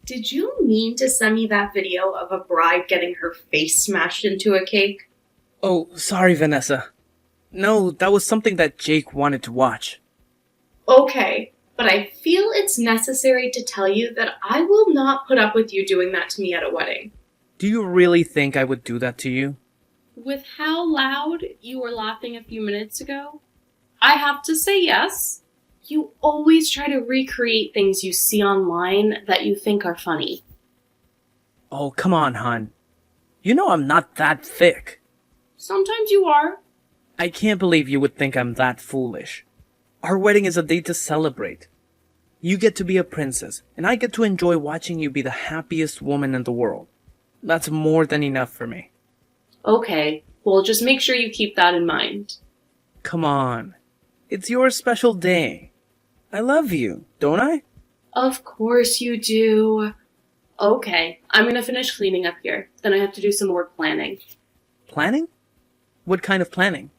Did you mean to send me that video of a bride getting her face smashed into a cake? Oh, sorry, Vanessa. No, that was something that Jake wanted to watch. Okay, but I feel it's necessary to tell you that I will not put up with you doing that to me at a wedding. Do you really think I would do that to you? With how loud you were laughing a few minutes ago, I have to say yes. You always try to recreate things you see online that you think are funny. Oh, come on, hon. You know I'm not that thick. Sometimes you are. I can't believe you would think I'm that foolish. Our wedding is a day to celebrate. You get to be a princess, and I get to enjoy watching you be the happiest woman in the world. That's more than enough for me. Okay, well, just make sure you keep that in mind. Come on. It's your special day. I love you, don't I? Of course you do. Okay, I'm gonna finish cleaning up here. Then I have to do some more planning. Planning? What kind of planning?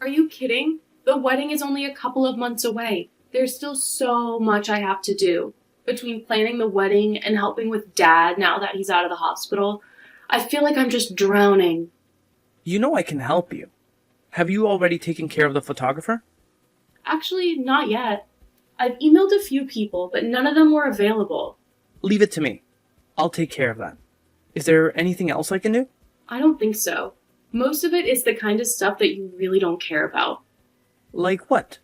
Are you kidding? The wedding is only a couple of months away. There's still so much I have to do. Between planning the wedding and helping with Dad now that he's out of the hospital, I feel like I'm just drowning. You know I can help you. Have you already taken care of the photographer? Actually, not yet. I've emailed a few people, but none of them were available. Leave it to me. I'll take care of that. Is there anything else I can do? I don't think so. Most of it is the kind of stuff that you really don't care about. Like what?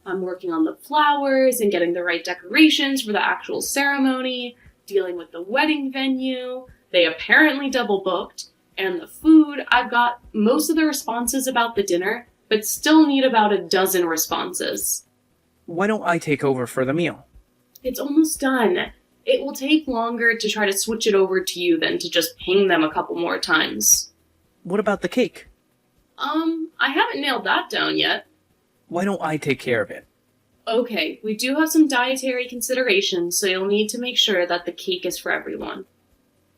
I'm working on the flowers and getting the right decorations for the actual ceremony, dealing with the wedding venue. They apparently double booked. And the food, I've got most of the responses about the dinner, but still need about a dozen responses. Why don't I take over for the meal? It's almost done. It will take longer to try to switch it over to you than to just ping them a couple more times. What about the cake? I haven't nailed that down yet. Why don't I take care of it? Okay, we do have some dietary considerations, so you'll need to make sure that the cake is for everyone.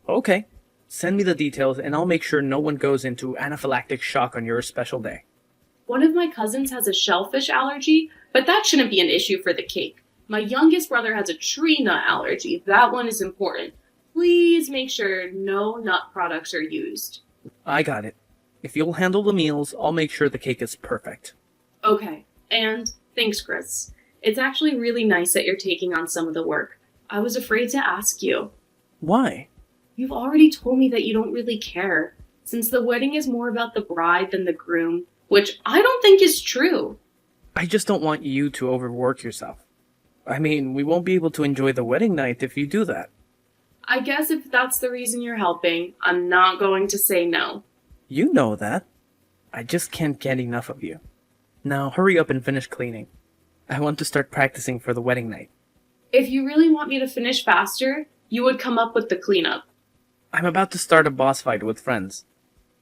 Okay. Send me the details and I'll make sure no one goes into anaphylactic shock on your special day. One of my cousins has a shellfish allergy, but that shouldn't be an issue for the cake. My youngest brother has a tree nut allergy. That one is important. Please make sure no nut products are used. I got it. If you'll handle the meals, I'll make sure the cake is perfect. Okay, and thanks, Chris. It's actually really nice that you're taking on some of the work. I was afraid to ask you. Why? You've already told me that you don't really care, since the wedding is more about the bride than the groom, which I don't think is true. I just don't want you to overwork yourself. I mean, we won't be able to enjoy the wedding night if you do that. I guess if that's the reason you're helping, I'm not going to say no. You know that. I just can't get enough of you. Now hurry up and finish cleaning. I want to start practicing for the wedding night. If you really want me to finish faster, you would come up with the cleanup. I'm about to start a boss fight with friends.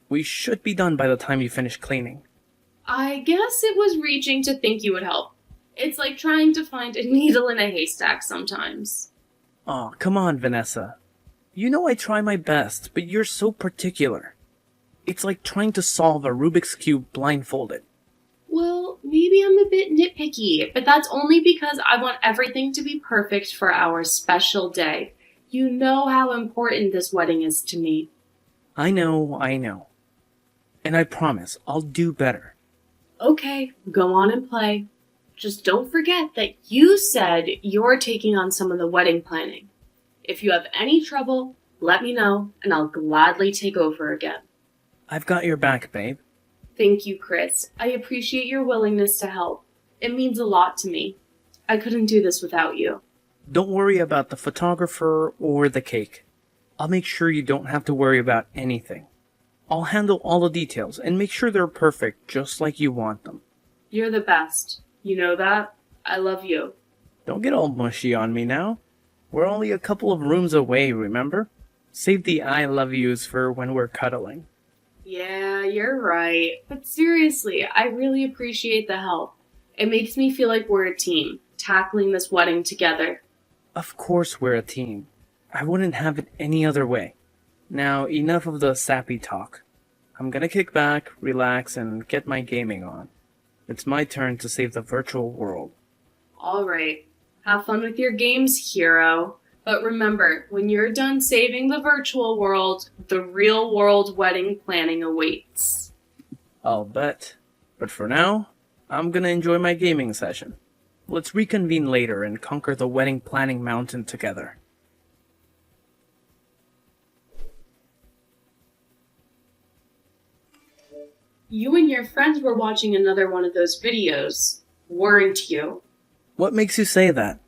We should be done by the time you finish cleaning. I guess it was reaching to think you would help. It's like trying to find a needle in a haystack sometimes. Aw, come on, Vanessa. You know I try my best, but you're so particular. It's like trying to solve a Rubik's Cube blindfolded. Well, maybe I'm a bit nitpicky, but that's only because I want everything to be perfect for our special day. You know how important this wedding is to me. I know. And I promise I'll do better. Okay, go on and play. Just don't forget that you said you're taking on some of the wedding planning. If you have any trouble, let me know, and I'll gladly take over again. I've got your back, babe. Thank you, Chris. I appreciate your willingness to help. It means a lot to me. I couldn't do this without you. Don't worry about the photographer or the cake. I'll make sure you don't have to worry about anything. I'll handle all the details and make sure they're perfect just like you want them. You're the best. You know that? I love you. Don't get all mushy on me now. We're only a couple of rooms away, remember? Save the I love yous for when we're cuddling. Yeah, you're right. But seriously, I really appreciate the help. It makes me feel like we're a team, tackling this wedding together. Of course we're a team. I wouldn't have it any other way. Now, enough of the sappy talk. I'm gonna kick back, relax, and get my gaming on. It's my turn to save the virtual world. All right. Have fun with your games, hero. But remember, when you're done saving the virtual world, the real world wedding planning awaits. I'll bet. But for now, I'm gonna enjoy my gaming session. Let's reconvene later and conquer the wedding planning mountain together. You and your friends were watching another one of those videos, weren't you? What makes you say that?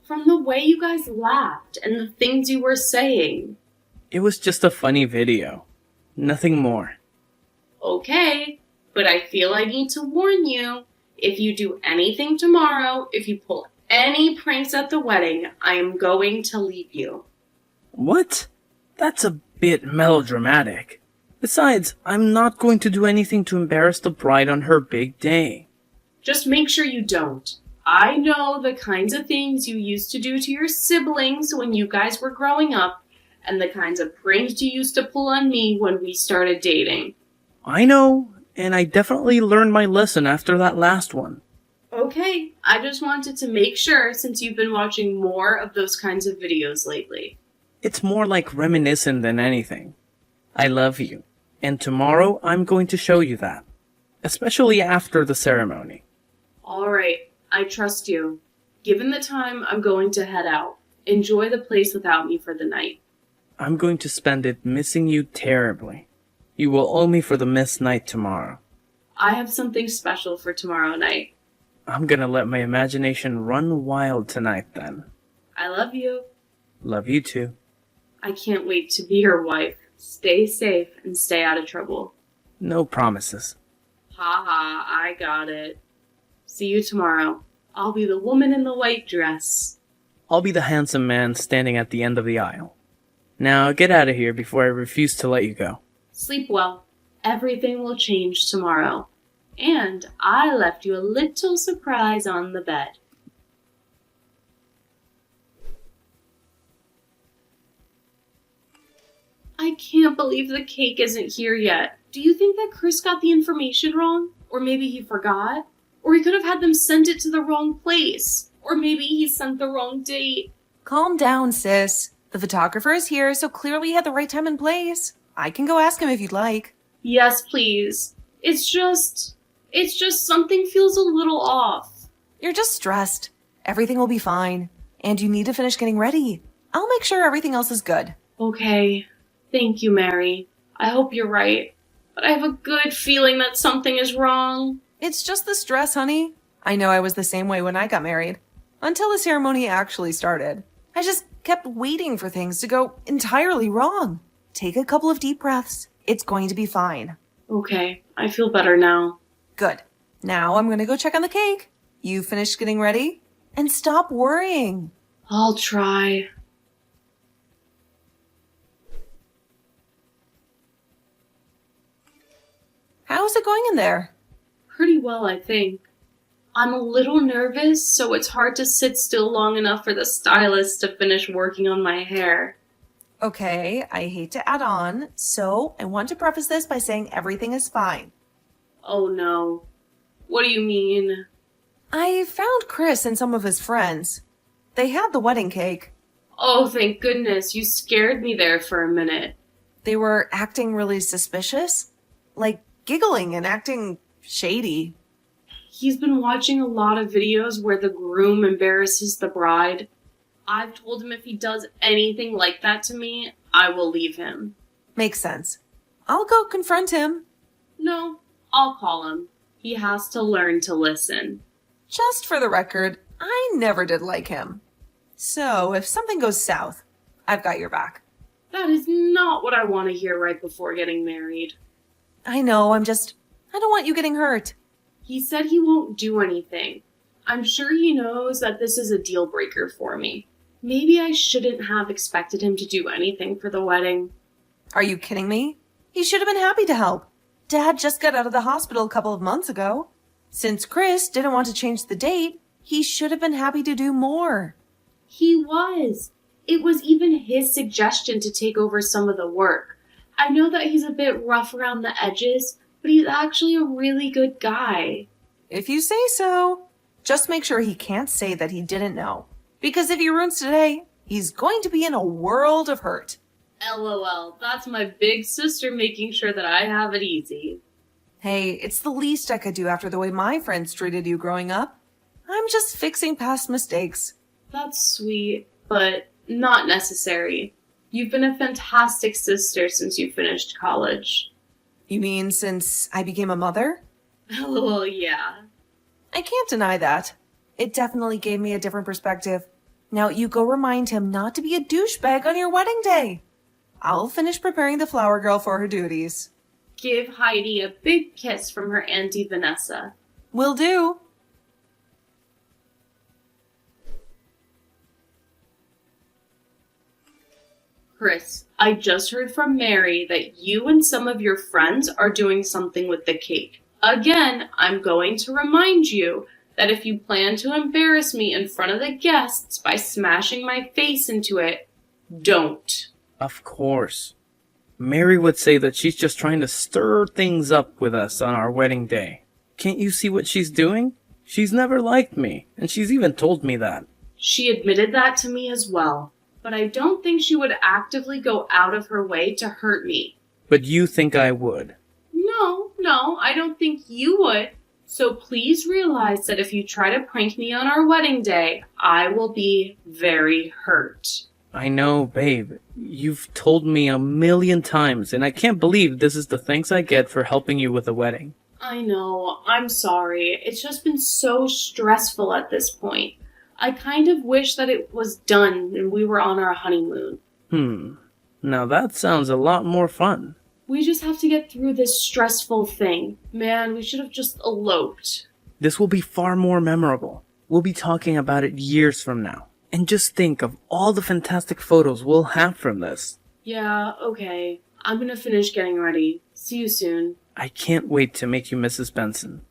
From the way you guys laughed and the things you were saying. It was just a funny video. Nothing more. Okay, but I feel I need to warn you. If you do anything tomorrow, if you pull any pranks at the wedding, I am going to leave you. What? That's a bit melodramatic. Besides, I'm not going to do anything to embarrass the bride on her big day. Just make sure you don't. I know the kinds of things you used to do to your siblings when you guys were growing up, and the kinds of pranks you used to pull on me when we started dating. I know, and I definitely learned my lesson after that last one. Okay, I just wanted to make sure since you've been watching more of those kinds of videos lately. It's more like reminiscent than anything. I love you, and tomorrow I'm going to show you that, especially after the ceremony. Alright, I trust you. Given the time, I'm going to head out. Enjoy the place without me for the night. I'm going to spend it missing you terribly. You will owe me for the missed night tomorrow. I have something special for tomorrow night. I'm gonna let my imagination run wild tonight then. I love you. Love you too. I can't wait to be your wife. Stay safe and stay out of trouble. No promises. Ha ha, I got it. See you tomorrow. I'll be the woman in the white dress. I'll be the handsome man standing at the end of the aisle. Now get out of here before I refuse to let you go. Sleep well. Everything will change tomorrow. And I left you a little surprise on the bed. I can't believe the cake isn't here yet. Do you think that Chris got the information wrong? Or maybe he forgot? Or he could have had them send it to the wrong place? Or maybe he sent the wrong date? Calm down, sis. The photographer is here, so clearly he had the right time and place. I can go ask him if you'd like. Yes, please. It's just something feels a little off. You're just stressed. Everything will be fine. And you need to finish getting ready. I'll make sure everything else is good. Okay. Thank you, Mary. I hope you're right. But I have a good feeling that something is wrong. It's just the stress, honey. I know I was the same way when I got married. Until the ceremony actually started. I just kept waiting for things to go entirely wrong. Take a couple of deep breaths. It's going to be fine. Okay, I feel better now. Good. Now I'm going to go check on the cake. You finished getting ready? And stop worrying. I'll try. How's it going in there? Pretty well, I think. I'm a little nervous, so it's hard to sit still long enough for the stylist to finish working on my hair. Okay, I hate to add on, so I want to preface this by saying everything is fine. Oh no. What do you mean? I found Chris and some of his friends. They had the wedding cake. Oh, thank goodness. You scared me there for a minute. They were acting really suspicious. Like giggling and acting shady. He's been watching a lot of videos where the groom embarrasses the bride. I've told him if he does anything like that to me, I will leave him. Makes sense. I'll go confront him. No, I'll call him. He has to learn to listen. Just for the record, I never did like him. So if something goes south, I've got your back. That is not what I want to hear right before getting married. I know, I don't want you getting hurt. He said he won't do anything. I'm sure he knows that this is a deal breaker for me. Maybe I shouldn't have expected him to do anything for the wedding. Are you kidding me? He should have been happy to help. Dad just got out of the hospital a couple of months ago. Since Chris didn't want to change the date, he should have been happy to do more. He was. It was even his suggestion to take over some of the work. I know that he's a bit rough around the edges, but he's actually a really good guy. If you say so. Just make sure he can't say that he didn't know. Because if he ruins today, He's going to be in a world of hurt. LOL, that's my big sister making sure that I have it easy. Hey, it's the least I could do after the way my friends treated you growing up. I'm just fixing past mistakes. That's sweet, but not necessary. You've been a fantastic sister since you finished college. You mean since I became a mother? LOL, yeah. I can't deny that. It definitely gave me a different perspective. Now you go remind him not to be a douchebag on your wedding day. I'll finish preparing the flower girl for her duties. Give Heidi a big kiss from her Auntie Vanessa. Will do. Chris, I just heard from Mary that you and some of your friends are doing something with the cake. Again, I'm going to remind you that if you plan to embarrass me in front of the guests by smashing my face into it, don't. Of course. Mary would say that she's just trying to stir things up with us on our wedding day. Can't you see what she's doing? She's never liked me, and she's even told me that. She admitted that to me as well, but I don't think she would actively go out of her way to hurt me. But you think I would? No, I don't think you would. So please realize that if you try to prank me on our wedding day, I will be very hurt. I know, babe. You've told me 1,000,000 times, and I can't believe this is the thanks I get for helping you with the wedding. I know, I'm sorry. It's just been so stressful at this point. I kind of wish that it was done and we were on our honeymoon. Now that sounds a lot more fun. We just have to get through this stressful thing. Man, we should have just eloped. This will be far more memorable. We'll be talking about it years from now. And just think of all the fantastic photos we'll have from this. Yeah, okay. I'm gonna finish getting ready. See you soon. I can't wait to make you Mrs. Benson.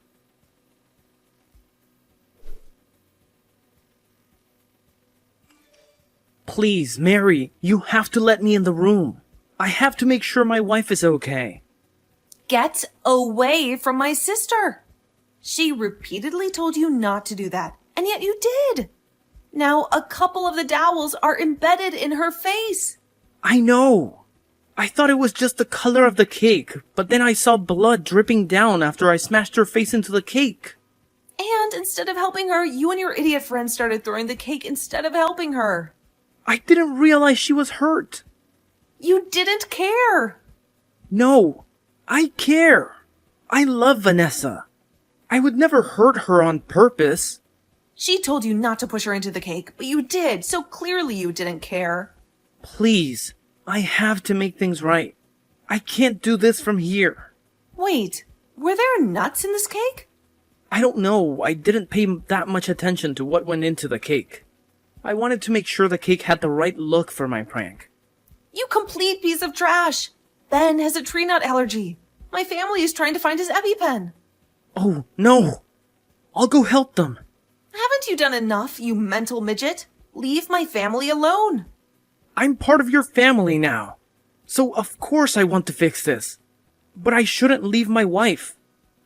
Please, Mary, you have to let me in the room. I have to make sure my wife is okay. Get away from my sister. She repeatedly told you not to do that, and yet you did. Now a couple of the dowels are embedded in her face. I know. I thought it was just the color of the cake, but then I saw blood dripping down after I smashed her face into the cake. And instead of helping her, you and your idiot friend started throwing the cake instead of helping her. I didn't realize she was hurt. You didn't care. No, I care. I love Vanessa. I would never hurt her on purpose. She told you not to push her into the cake, but you did, so clearly you didn't care. Please, I have to make things right. I can't do this from here. Wait, were there nuts in this cake? I don't know. I didn't pay that much attention to what went into the cake. I wanted to make sure the cake had the right look for my prank. You complete piece of trash. Ben has a tree nut allergy. My family is trying to find his EpiPen. Oh, no. I'll go help them. Haven't you done enough, you mental midget? Leave my family alone. I'm part of your family now. So of course I want to fix this. But I shouldn't leave my wife.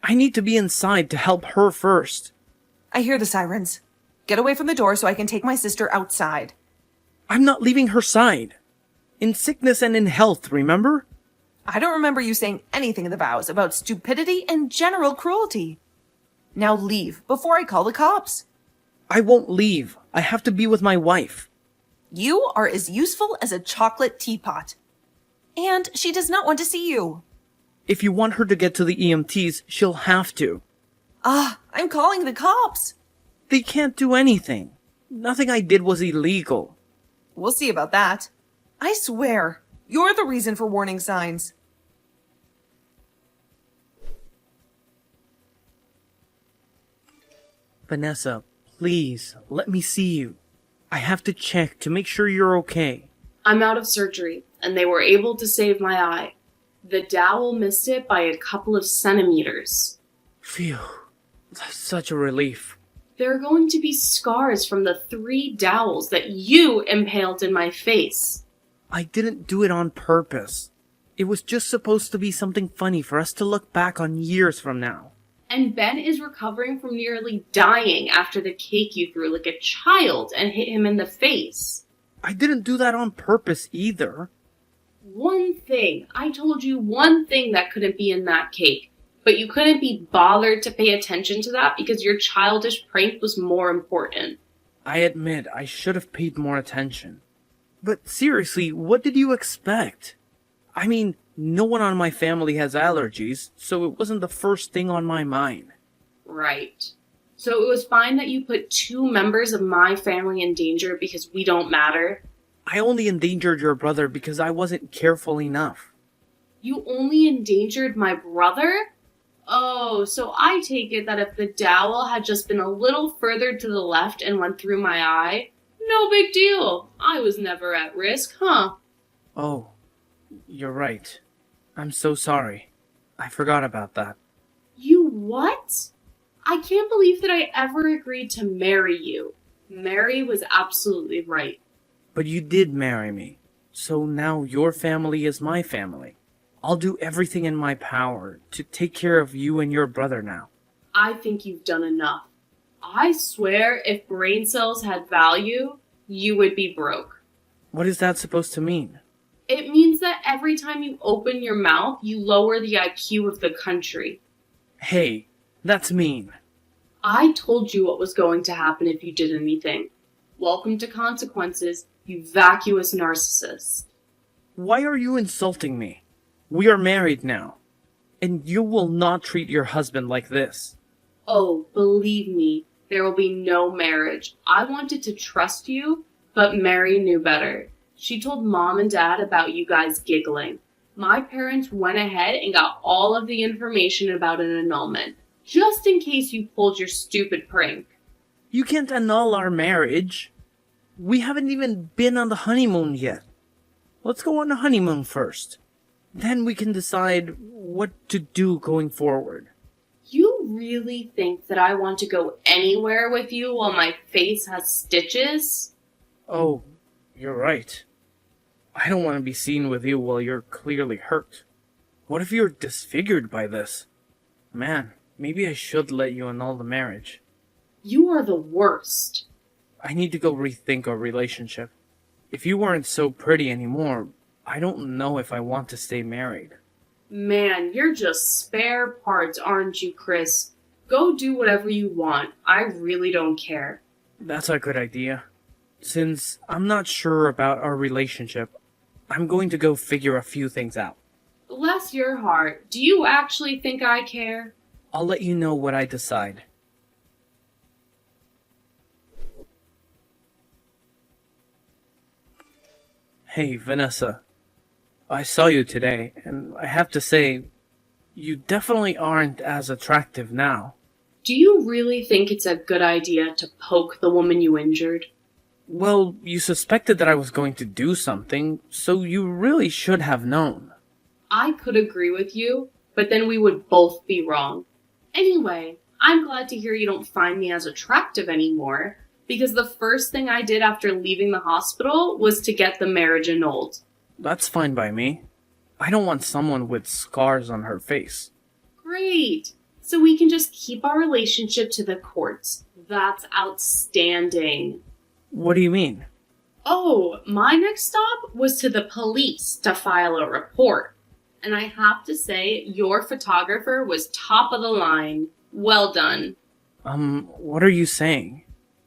I need to be inside to help her first. I hear the sirens. Get away from the door so I can take my sister outside. I'm not leaving her side. In sickness and in health, remember? I don't remember you saying anything in the vows about stupidity and general cruelty. Now leave before I call the cops. I won't leave. I have to be with my wife. You are as useful as a chocolate teapot. And she does not want to see you. If you want her to get to the EMTs, she'll have to. I'm calling the cops. They can't do anything. Nothing I did was illegal. We'll see about that. I swear, you're the reason for warning signs. Vanessa, please, let me see you. I have to check to make sure you're okay. I'm out of surgery, and they were able to save my eye. The dowel missed it by a couple of centimeters. Phew, that's such a relief. There are going to be scars from the 3 dowels that you impaled in my face. I didn't do it on purpose. It was just supposed to be something funny for us to look back on years from now. And Ben is recovering from nearly dying after the cake you threw like a child and hit him in the face. I didn't do that on purpose either. One thing. I told you one thing that couldn't be in that cake. But you couldn't be bothered to pay attention to that because your childish prank was more important. I admit I should have paid more attention. But seriously, what did you expect? I mean, no one on my family has allergies, so it wasn't the first thing on my mind. Right. So it was fine that you put 2 members of my family in danger because we don't matter? I only endangered your brother because I wasn't careful enough. You only endangered my brother? Oh, so I take it that if the dowel had just been a little further to the left and went through my eye, no big deal. I was never at risk, huh? Oh, you're right. I'm so sorry. I forgot about that. You what? I can't believe that I ever agreed to marry you. Mary was absolutely right. But you did marry me, so now your family is my family. I'll do everything in my power to take care of you and your brother now. I think you've done enough. I swear if brain cells had value, you would be broke. What is that supposed to mean? It means that every time you open your mouth, you lower the IQ of the country. Hey, that's mean. I told you what was going to happen if you did anything. Welcome to consequences, you vacuous narcissist. Why are you insulting me? We are married now, and you will not treat your husband like this. Oh, believe me, there will be no marriage. I wanted to trust you, but Mary knew better. She told Mom and Dad about you guys giggling. My parents went ahead and got all of the information about an annulment, just in case you pulled your stupid prank. You can't annul our marriage. We haven't even been on the honeymoon yet. Let's go on the honeymoon first. Then we can decide what to do going forward. You really think that I want to go anywhere with you while my face has stitches? Oh, you're right. I don't want to be seen with you while you're clearly hurt. What if you're disfigured by this? Man, maybe I should let you annul the marriage. You are the worst. I need to go rethink our relationship. If you weren't so pretty anymore, I don't know if I want to stay married. Man, you're just spare parts, aren't you, Chris? Go do whatever you want. I really don't care. That's a good idea. Since I'm not sure about our relationship, I'm going to go figure a few things out. Bless your heart. Do you actually think I care? I'll let you know what I decide. Hey, Vanessa. I saw you today, and I have to say, you definitely aren't as attractive now. Do you really think it's a good idea to poke the woman you injured? Well, you suspected that I was going to do something, so you really should have known. I could agree with you, but then we would both be wrong. Anyway, I'm glad to hear you don't find me as attractive anymore, because the first thing I did after leaving the hospital was to get the marriage annulled. That's fine by me. I don't want someone with scars on her face. Great! So we can just keep our relationship to the courts. That's outstanding. What do you mean? Oh, my next stop was to the police to file a report. And I have to say, your photographer was top of the line. Well done. What are you saying?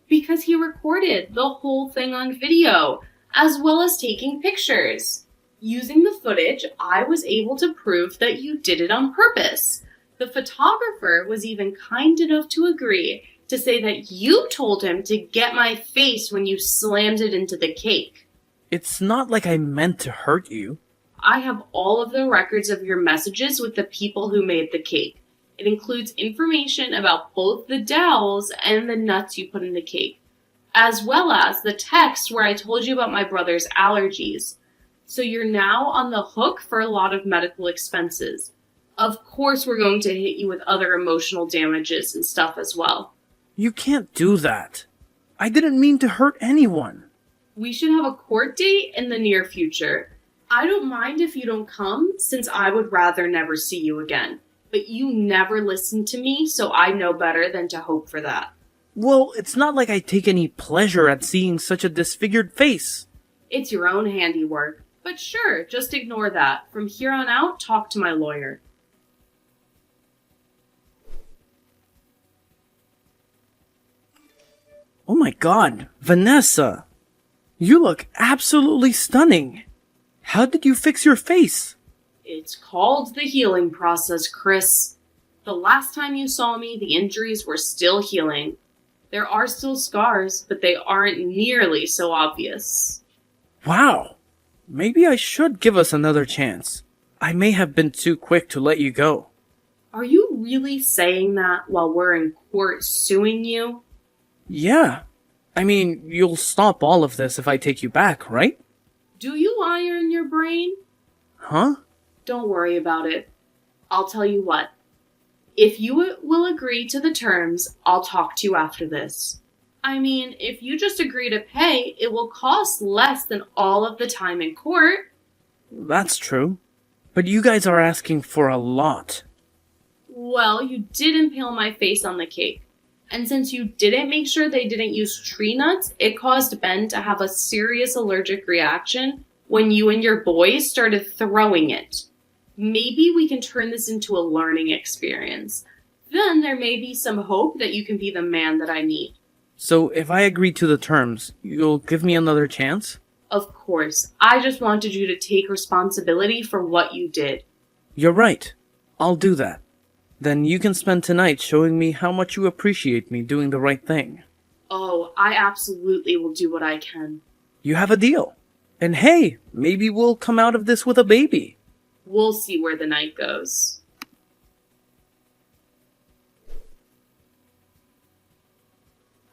Because he recorded the whole thing on video, as well as taking pictures. Using the footage, I was able to prove that you did it on purpose. The photographer was even kind enough to agree to say that you told him to get my face when you slammed it into the cake. It's not like I meant to hurt you. I have all of the records of your messages with the people who made the cake. It includes information about both the dowels and the nuts you put in the cake, as well as the text where I told you about my brother's allergies. So you're now on the hook for a lot of medical expenses. Of course, we're going to hit you with other emotional damages and stuff as well. You can't do that. I didn't mean to hurt anyone. We should have a court date in the near future. I don't mind if you don't come, since I would rather never see you again. But you never listened to me, so I know better than to hope for that. Well, it's not like I take any pleasure at seeing such a disfigured face. It's your own handiwork. But sure, just ignore that. From here on out, talk to my lawyer. Oh my god, Vanessa! You look absolutely stunning! How did you fix your face? It's called the healing process, Chris. The last time you saw me, the injuries were still healing. There are still scars, but they aren't nearly so obvious. Wow! Maybe I should give us another chance. I may have been too quick to let you go. Are you really saying that while we're in court suing you? Yeah. I mean, you'll stop all of this if I take you back, right? Do you iron your brain? Huh? Don't worry about it. I'll tell you what. If you will agree to the terms, I'll talk to you after this. I mean, if you just agree to pay, it will cost less than all of the time in court. That's true. But you guys are asking for a lot. Well, you did impale my face on the cake. And since you didn't make sure they didn't use tree nuts, it caused Ben to have a serious allergic reaction when you and your boys started throwing it. Maybe we can turn this into a learning experience. Then there may be some hope that you can be the man that I need. So if I agree to the terms, you'll give me another chance? Of course. I just wanted you to take responsibility for what you did. You're right. I'll do that. Then you can spend tonight showing me how much you appreciate me doing the right thing. Oh, I absolutely will do what I can. You have a deal. And hey, maybe we'll come out of this with a baby. We'll see where the night goes.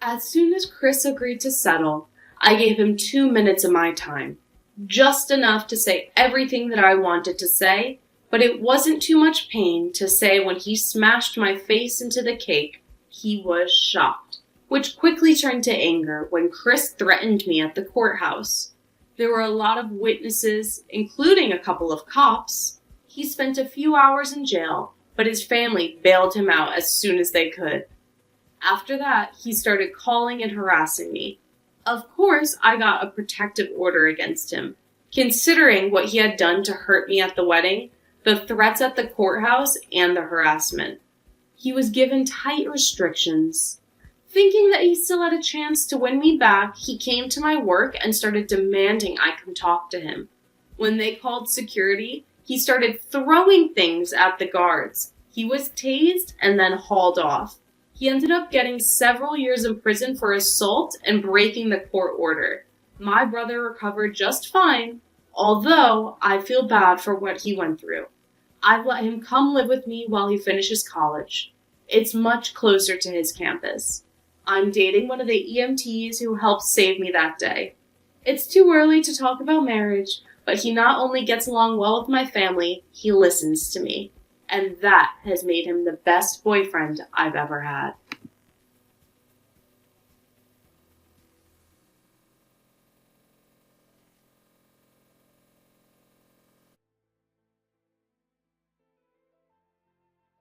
As soon as Chris agreed to settle, I gave him 2 minutes of my time. Just enough to say everything that I wanted to say, but it wasn't too much pain to say when he smashed my face into the cake, he was shocked, which quickly turned to anger when Chris threatened me at the courthouse. There were a lot of witnesses, including a couple of cops. He spent a few hours in jail, but his family bailed him out as soon as they could. After that, he started calling and harassing me. Of course, I got a protective order against him. Considering what he had done to hurt me at the wedding, the threats at the courthouse, and the harassment. He was given tight restrictions. Thinking that he still had a chance to win me back, he came to my work and started demanding I come talk to him. When they called security, he started throwing things at the guards. He was tased and then hauled off. He ended up getting several years in prison for assault and breaking the court order. My brother recovered just fine, although I feel bad for what he went through. I've let him come live with me while he finishes college. It's much closer to his campus. I'm dating one of the EMTs who helped save me that day. It's too early to talk about marriage, but he not only gets along well with my family, he listens to me. And that has made him the best boyfriend I've ever had.